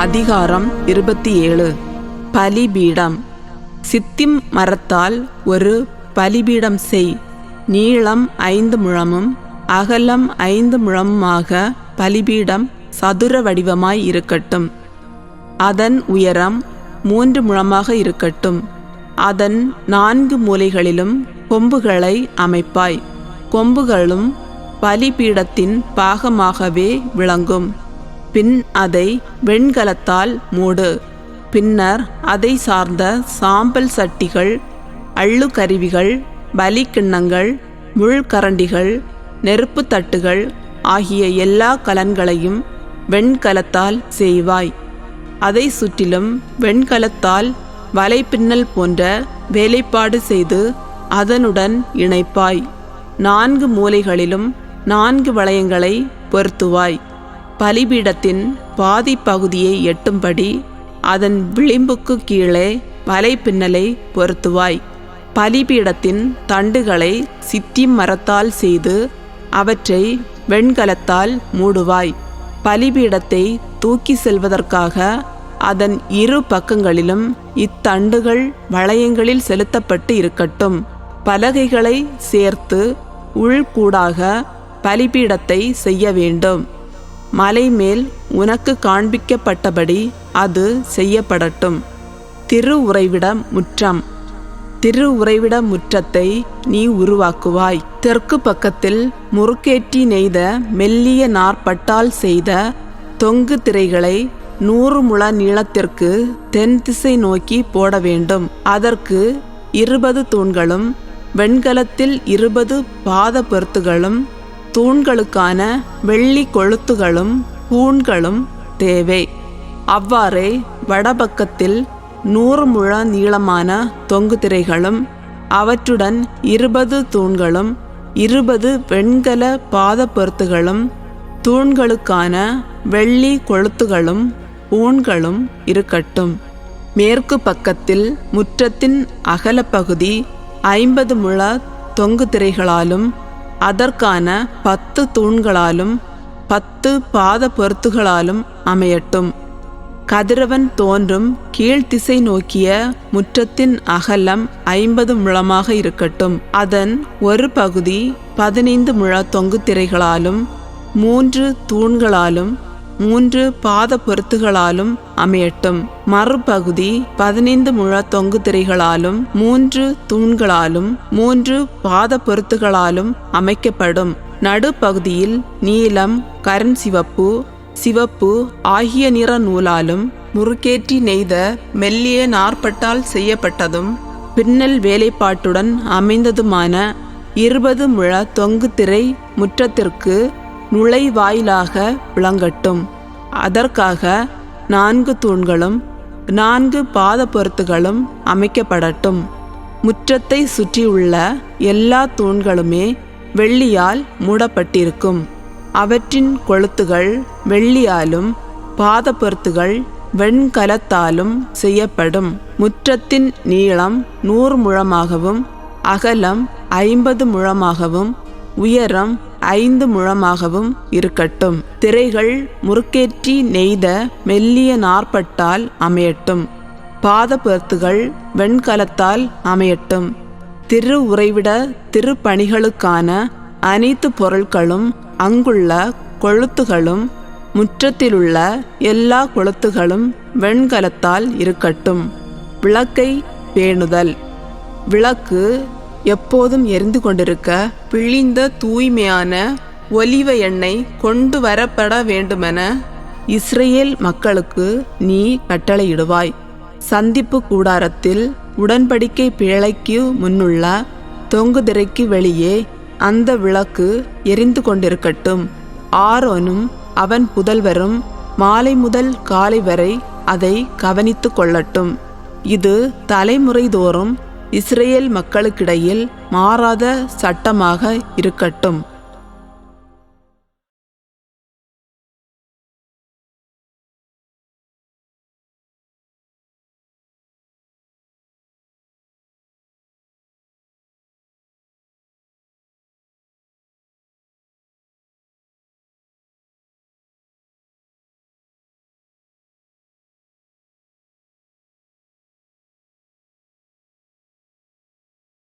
அதிகாரம் 27. பலிபீடம். சித்திம் மரத்தால் ஒரு பலிபீடம் செய். நீளம் 5 முழமும் அகலம் 5 முழமுமாக பலிபீடம் சதுர வடிவமாய் இருக்கட்டும். அதன் உயரம் 3 முழமாக இருக்கட்டும். அதன் 4 மூலைகளிலும் கொம்புகளை அமைப்பாய். கொம்புகளும் பலிபீடத்தின் பாகமாகவே விளங்கும். பின் அதை வெண்கலத்தால் மூடு. பின்னர் அதை சார்ந்த சாம்பல் சட்டிகள், அள்ளுக்கருவிகள், பலிக்கிண்ணங்கள், முள்கரண்டிகள், நெருப்பு தட்டுகள் ஆகிய எல்லா கலன்களையும் வெண்கலத்தால் செய்வாய். அதை சுற்றிலும் வெண்கலத்தால் வலைப்பின்னல் போன்ற வேலைப்பாடு செய்து அதனுடன் இணைப்பாய். 4 மூலைகளிலும் 4 வளையங்களை பொருத்துவாய். பலிபீடத்தின் பாதி பகுதியை எட்டும்படி அதன் விளிம்புக்கு கீழே வலைப்பின்னலை பொருத்துவாய். பலிபீடத்தின் தண்டுகளை சித்திம் மரத்தால் செய்து அவற்றை வெண்கலத்தால் மூடுவாய். பலிபீடத்தை தூக்கி செல்வதற்காக அதன் 2 பக்கங்களிலும் இத்தண்டுகள் வளையங்களில் செலுத்தப்பட்டு இருக்கட்டும். பலகைகளை சேர்த்து உள்கூடாக பலிபீடத்தை செய்ய வேண்டும். மலை மேல் உனக்கு காண்பிக்கப்பட்டபடி அது செய்யப்படட்டும். திருவுறைவிட முற்றம். திருவுறைவிட முற்றத்தை நீ உருவாக்குவாய். தெற்கு பக்கத்தில் முறுக்கேற்றி நெய்த மெல்லிய நார்பட்டால் செய்த தொங்கு திரைகளை 100 முழ நீளத்திற்கு தென் திசை நோக்கி போட வேண்டும். அதற்கு 20 தூண்களும் வெண்கலத்தில் 20 பாத பொருத்துகளும் தூண்களுக்கான வெள்ளி கொளுத்துகளும் தூண்களும் தேவை. அவ்வாறே வடபக்கத்தில் 100 முழ நீளமான தொங்கு திரைகளும் அவற்றுடன் 20 தூண்களும் 20 வெண்கல பாத பொருத்துகளும் தூண்களுக்கான வெள்ளி கொளுத்துகளும் தூண்களும் இருக்கட்டும். மேற்கு பக்கத்தில் முற்றத்தின் அகலப்பகுதி 50 முழ தொங்கு திரைகளாலும் அதற்கான 10 தூண்களாலும் 10 பாத பொருத்துகளாலும் அமையட்டும். கதிரவன் தோன்றும் கீழ்த்திசை நோக்கிய முற்றத்தின் அகலம் 50 முழமாக இருக்கட்டும். அதன் ஒரு பகுதி 15 முழ தொங்கு திரைகளாலும் 3 தூண்களாலும் 3 பாத பொருத்துகளாலும் அமையட்டும். மறுபகுதி 15 முழ தொங்கு திரைகளாலும் 3 தூண்களாலும் 3 பாத பொருத்துகளாலும் அமைக்கப்படும். நடுப்பகுதியில் நீலம், கருஞ்சிவப்பு, சிவப்பு ஆகிய நிற நூலாலும் முறுக்கேற்றி நெய்த மெல்லிய நார்பட்டால் செய்யப்பட்டதும் பின்னல் வேலைப்பாட்டுடன் அமைந்ததுமான 20 முழ தொங்கு திரை முற்றத்திற்கு நுழைவாயிலாக விளங்கட்டும். அதற்காக 4 தூண்களும் 4 பாத பொருத்துகளும் அமைக்கப்படட்டும். முற்றத்தை சுற்றியுள்ள எல்லா தூண்களுமே வெள்ளியால் மூடப்பட்டிருக்கும். அவற்றின் கொளுத்துகள் வெள்ளியாலும் பாத பொருத்துகள் வெண்கலத்தாலும் செய்யப்படும். முற்றத்தின் நீளம் 100 முழமாகவும் அகலம் 50 முழமாகவும் உயரம் 5 முழமாகவும் இருக்கட்டும். திரைகள் முறுக்கேற்றி நெய்த மெல்லிய நார்பட்டால் அமையட்டும். பாத பொருத்துகள் வெண்கலத்தால் அமையட்டும். திரு உறைவிட திருப்பணிகளுக்கான அனைத்து பொருட்களும் அங்குள்ள கொளுத்துகளும் முற்றத்திலுள்ள எல்லா கொளுத்துகளும் வெண்கலத்தால் இருக்கட்டும். விளக்கை பேணுதல். விளக்கு எப்போதும் எரிந்து கொண்டிருக்க பிழிந்த தூய்மையான ஒலிவ எண்ணெய் கொண்டு வரப்பட வேண்டுமென இஸ்ரேல் மக்களுக்கு நீ கட்டளையிடுவாய். சந்திப்பு கூடாரத்தில் உடன்படிக்கை பேழைக்கு முன்னுள்ள தொங்கு திரைக்கு வெளியே அந்த விளக்கு எரிந்து கொண்டிருக்கட்டும். ஆரோனும் அவன் புதல்வரும் மாலை முதல் காலை வரை அதை கவனித்து கொள்ளட்டும். இது தலைமுறை தோறும் இஸ்ரேல் மக்களுக்கிடையில் மாறாத சட்டமாக இருக்கட்டும்.